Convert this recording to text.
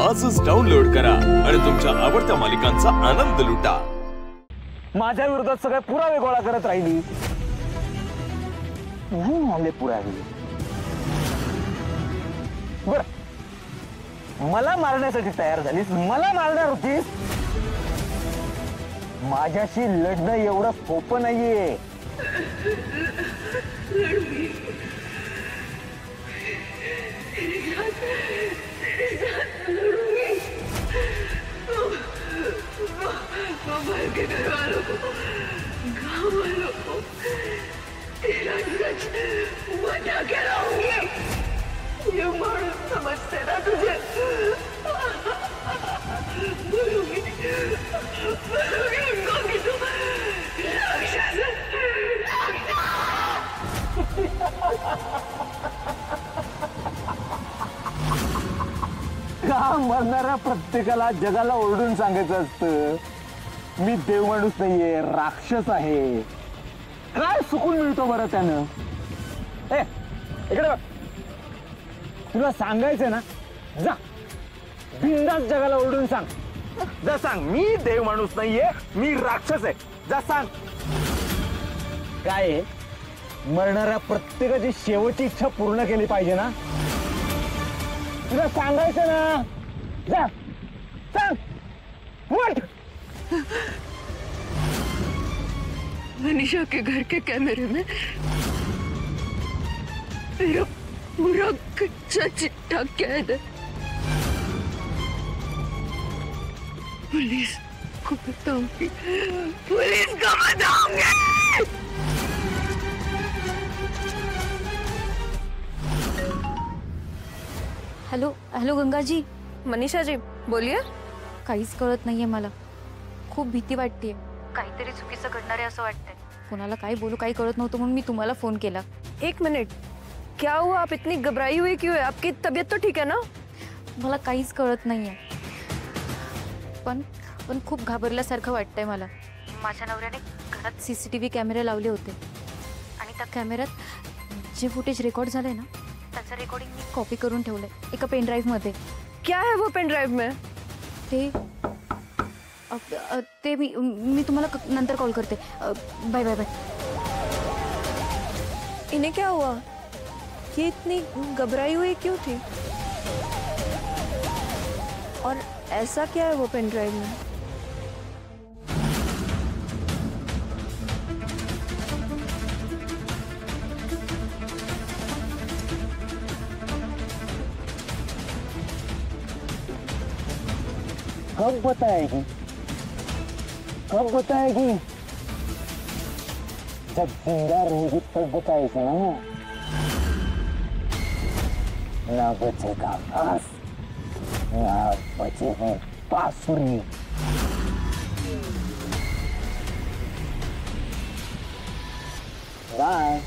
आजच डाउनलोड करा आणि तुमच्या आवडत्या मालिकांचा आनंद लुटा। माझ्या विरोधात सगळे पुरावे गोळा करत राहिली, नाही मिळाले पुरावे। बर, मला मारण्यासाठी तयार झालीस, मला मारणार होतीस। माझ्याशी लढणं एवढं सोपं नाहीये। के घर वालों को, गाँव वालों को तेरा सच बता के लाऊंगी। ये माणूस समझते ना तुझे। बोलूंगी उनको कि तू राक्षस है। का मरणाऱ्या प्रत्येकाला जगाला ओरडून सांगायचं असतं, मी देव माणूस नाहीये, राक्षस आहे। काय सुकून मिळतो बरं त्यानं? इकडे बघ, तुला सांगायचं ना, जा बिनधास्त जगाला ओरडून सांग। जा सांग, मी देव माणूस नाहीये, मी राक्षस आहे। जा सांग। काय मरणाऱ्या प्रत्येकाची शेवटची इच्छा पूर्ण केली पाहिजे ना? तुला सांगायचं ना, जा सांग। उठ। मनीषा के घर के कैमरे में मेरा पूरा कच्चा चिट्ठा कैद है। पुलिस को बताऊंगी, पुलिस को बताऊंगी। Hello hello Gangaji. मनीषा जी बोलिए। काहीच कळत नाहीये मला, खूप भीती वाटतेय, काहीतरी चुकीचं घडणार आहे असं वाटतंय। कोणाला काय बोलू काही कळत नव्हतं म्हणून मी तुम्हाला फोन केला। एक मिनट, क्या हुआ? आप इतनी घबराई हुई क्यों है? आपकी तबीयत तो ठीक है ना? मला काहीच कळत नाहीये, पण पण खूप घाबरल्यासारखं वाटतंय मला। माझ्या नवऱ्याने घरात सीसीटीव्ही कॅमेरे लावले होते आणि त्या कॅमेऱ्यात जे फुटेज रेकॉर्ड झालंय ना, त्याचं रेकॉर्डिंग मी कॉपी करून ठेवलंय एका पेन ड्राईव्ह मध्ये। क्या है वो पेन ड्राइव में? ते मी तुम्हाला नंतर कॉल करते। Bye bye bye. इन्हें क्या हुआ? ये इतनी घबराई हुई क्यों थी? और ऐसा क्या है वो पेन ड्राइव में? कब बताएगी, कब बताएगी? जब जिंदा रहेगी तब बताएगी ना। ना बचेगा घास, ना बचेगी बांसुरी। बाय।